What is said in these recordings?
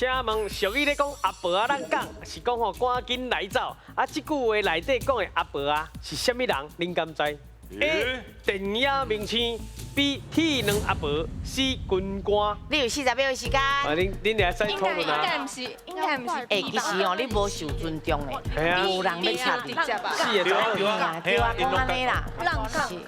请问俗语咧讲阿婆啊，咱讲是讲吼赶紧来走，啊，这句话内底讲的阿婆啊是啥物人？恁敢知 ？A. 电影明星 B. 铁卵阿婆 C. 军官。你有40秒的时间。啊，恁俩使讨论啊？应该不是。哎，其实哦，你无受尊重的，有人要插你。是对啊啊，对啊，对啊，讲安尼啦。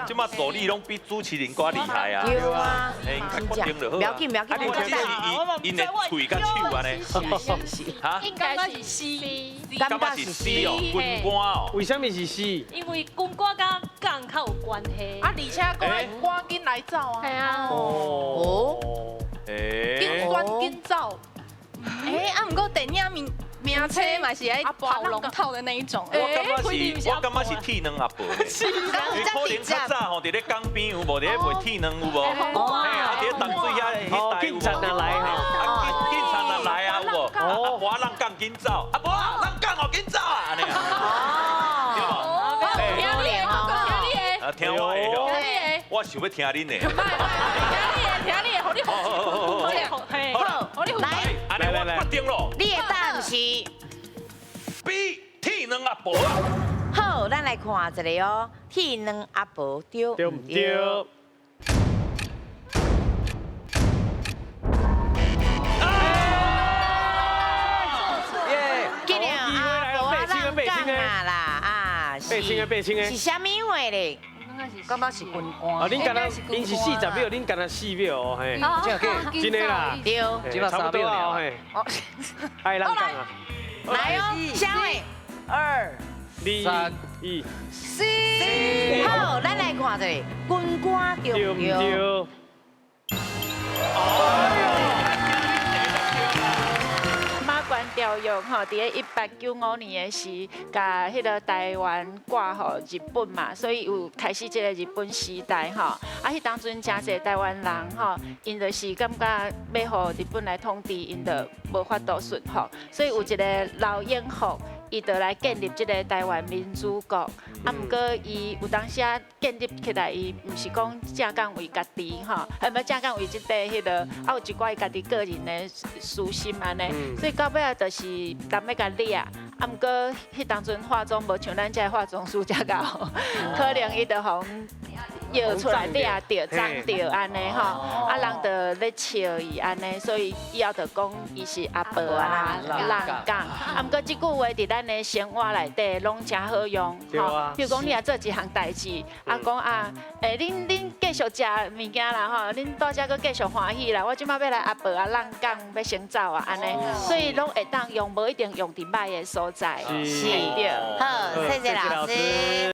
即马助理拢比主持人更厉害啊！对啊，哎，真确定就好。不要紧，不要紧，我啊，你因的嘴甲手安尼，是。哈？应该是 C，感觉是 C 哦，军官哦。为什么是 C？因为军官甲港较有关系。啊，而且讲赶紧来走啊！系啊。哦。紧转紧走。哎，啊，不过电影名车嘛是爱跑龙套的那一种。我感觉是铁卵阿婆。是，可能较早吼，伫咧江边有无？伫咧卖铁卵有无？哎呀，伫咧淡水遐警察人来吼，啊，警察人来啊有无？啊，婆让港紧走，啊，婆让港哦紧走啊，安尼啊。哦，听你的，啊，听我的哦，我想要听恁的。听你的，好你好。来，安尼我决定咯。你的答案是 B 铁卵阿婆。好，咱来看一个哦，铁卵阿婆对对唔对？耶！今年阿婆啊，让杠啊啦啊，背清的。是啥物话咧？感觉是军官。啊，恁敢若因是40秒，恁敢若4秒哦，嘿，真的啦，对，差不多啊，嘿，爱人讲啊，来哦，下位2、3、1， C。好，咱来看一个军官对对唔唔对？对？马关条约吼，伫咧1895年的时，甲迄个台湾挂互日本嘛，所以有开始即个日本时代吼。啊，迄当阵真侪台湾人吼，因就是感觉要互日本来统治，因就无法度顺服，所以有一个老英福。伊就来建立即个台湾民主国，啊，毋过伊有当时啊建立起来，伊毋是讲正讲为家己吼，还无正讲为即个迄个，啊有一寡伊家己个人的私心安尼，所以到尾啊就是人要甲掠，啊，毋过迄当阵化妆无像咱遮化妆师遮高，可能伊就互摇出来掠着、脏着安尼吼，啊人就咧笑伊安尼，所以以后就讲伊是阿婆啦、人讲，啊毋过即句话伫咱的生活内底拢真好用，吼，譬如讲你也做一项代志，啊讲啊，诶恁继续食物件啦吼，恁大家搁继续欢喜啦，我即摆要来阿婆啊、人讲要先走啊安尼，所以拢会当用，无一定用伫歹的所在，是，对。好，谢谢老师。